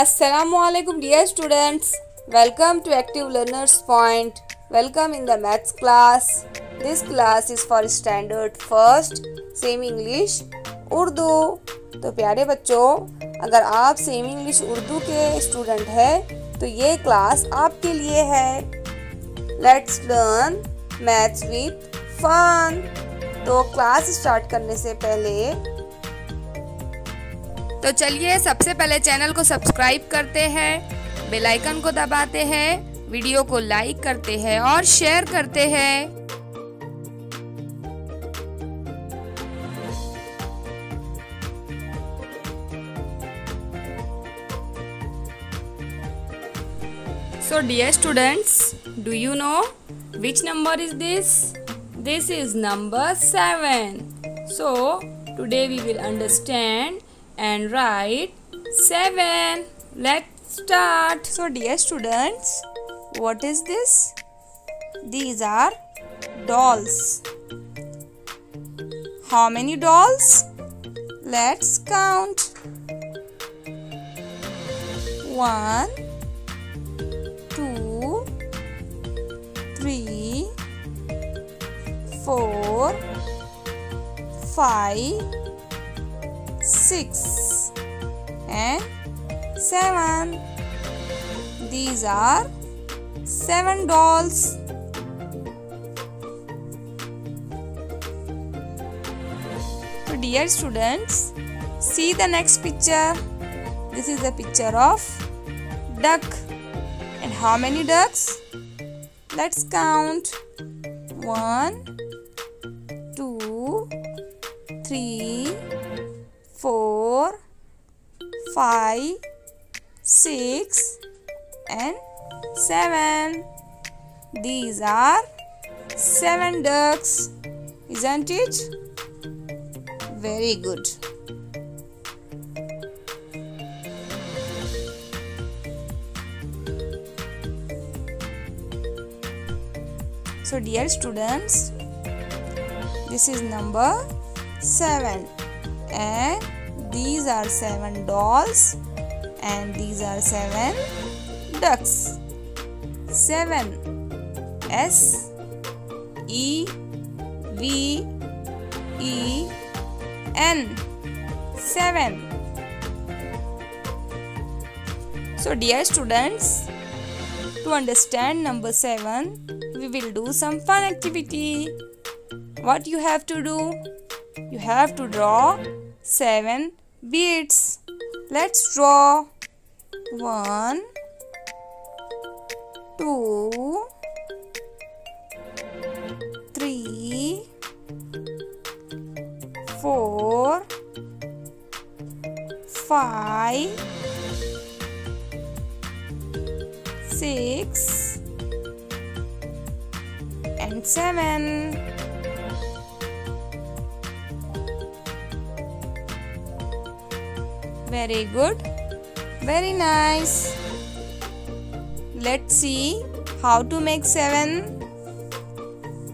Assalamu alaikum dear students. Welcome to Active Learners Point. Welcome in the maths class. This class is for standard first semi English Urdu. तो प्यारे बच्चों, अगर आप semi English Urdu के student हैं तो ये क्लास आपके लिए है। Let's learn maths with fun. तो क्लास स्टार्ट करने से पहले तो चलिए सबसे पहले चैनल को सब्सक्राइब करते हैं, बेल आइकन को दबाते हैं, वीडियो को लाइक करते हैं और शेयर करते हैं। So dear students, do you know which number is this? This is number 7. So today we will understand and write 7. Let's start. So dear students, what is this? These are dolls. How many dolls? Let's count. 1, 2, 3, 4, 5, 6 and 7. These are 7 dolls. So dear students, see the next picture. This is a picture of duck. And how many ducks? Let's count. 1, 2, 3, 4, 5, 6 and 7. These are 7 ducks, isn't it? Very good. So dear students, this is number 7 and these are 7 dolls and these are 7 ducks. 7 S E V E N 7. So dear students, to understand number 7, we will do some fun activity. What you have to do? You have to draw 7 beads. Let's draw. 1, 2, 3, 4, 5, 6 and 7. Very good. Very nice. Let's see how to make 7.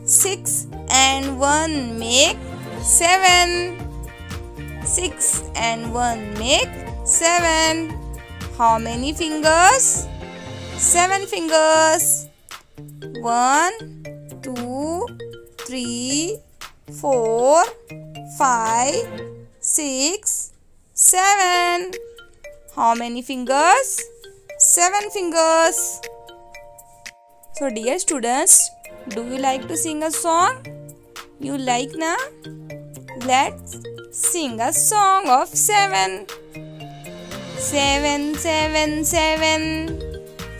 6 and 1 make 7. 6 and 1 make 7. How many fingers? 7 fingers. 1, 2, 3, 4, 5, 6, 7. How many fingers? 7 fingers. So dear students, do you like to sing a song? You like na? Let's sing a song of 7. 7, 7, 7.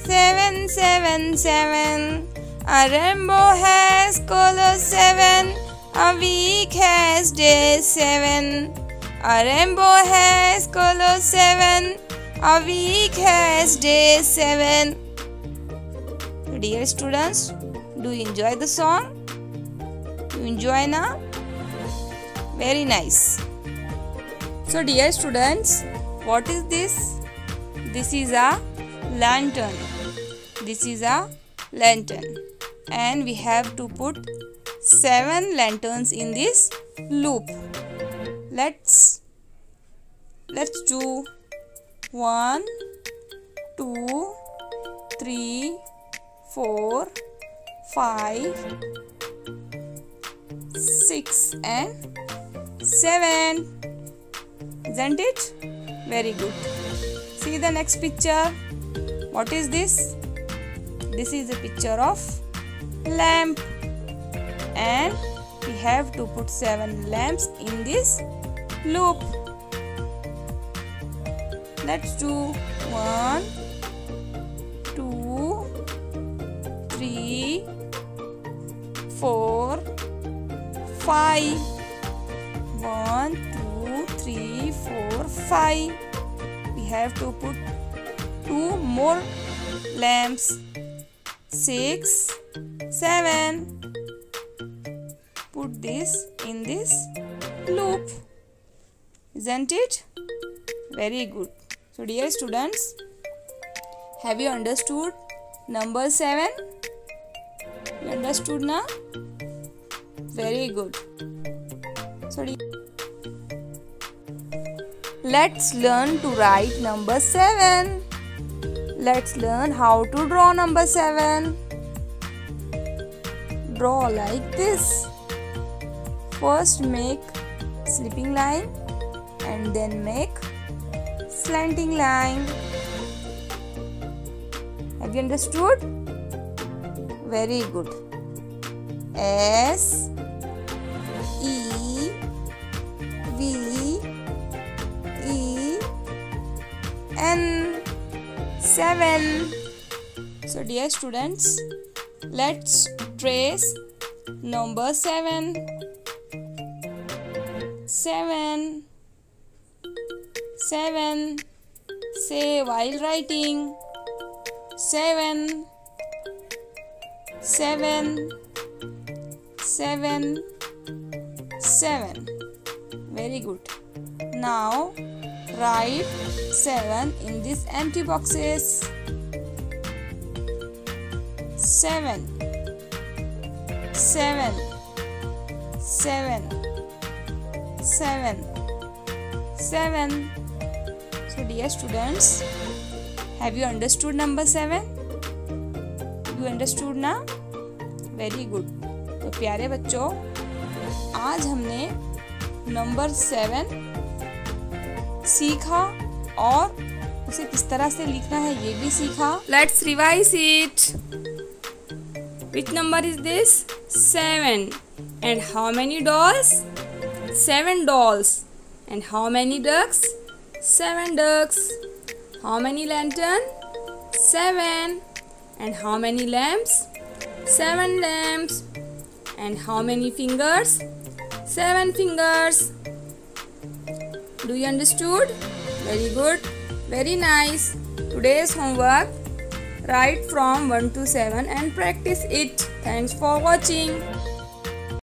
7, 7, 7. A rainbow has color 7. A week has day 7. A rainbow has color 7. A week has day 7. Dear students, do you enjoy the song? You enjoy na? Very nice. So dear students, what is this? This is a lantern. This is a lantern. And we have to put 7 lanterns in this loop. Let's do 1, 2, 3, 4, 5, 6 and 7. Isn't it? Very good. See the next picture. What is this? This is a picture of lamp, and we have to put 7 lamps in this loop. Let's do 1, 2, 3, 4, 5. 1, 2, 3, 4, 5. We have to put 2 more lamps. 6, 7. Put this in this loop. Isn't it? Very good. So dear students, have you understood number 7? You understood now? Very good. So let's learn to write number 7. Let's learn how to draw number 7. Draw like this. First make slipping line and then make slanting line. Have you understood? Very good. S, E, V, E, N. 7. So dear students, let's trace number 7. 7. 7. Say while writing. 7. 7. 7. 7. Very good. Now write 7 in these empty boxes. 7. 7. 7. 7. 7. So dear students, have you understood number 7? You understood ना? Very good. तो प्यारे बच्चों, आज हमने number 7 सीखा और उसे किस तरह से लिखना है ये भी सीखा. Let's revise it. Which number is this? 7. And how many dolls? 7 dolls. And how many ducks? 7 ducks. How many lanterns? 7. And how many lamps? 7 lamps. And how many fingers? 7 fingers. Do you understood? Very good. Very nice. Today's homework, write from 1 to 7 and practice it. Thanks for watching.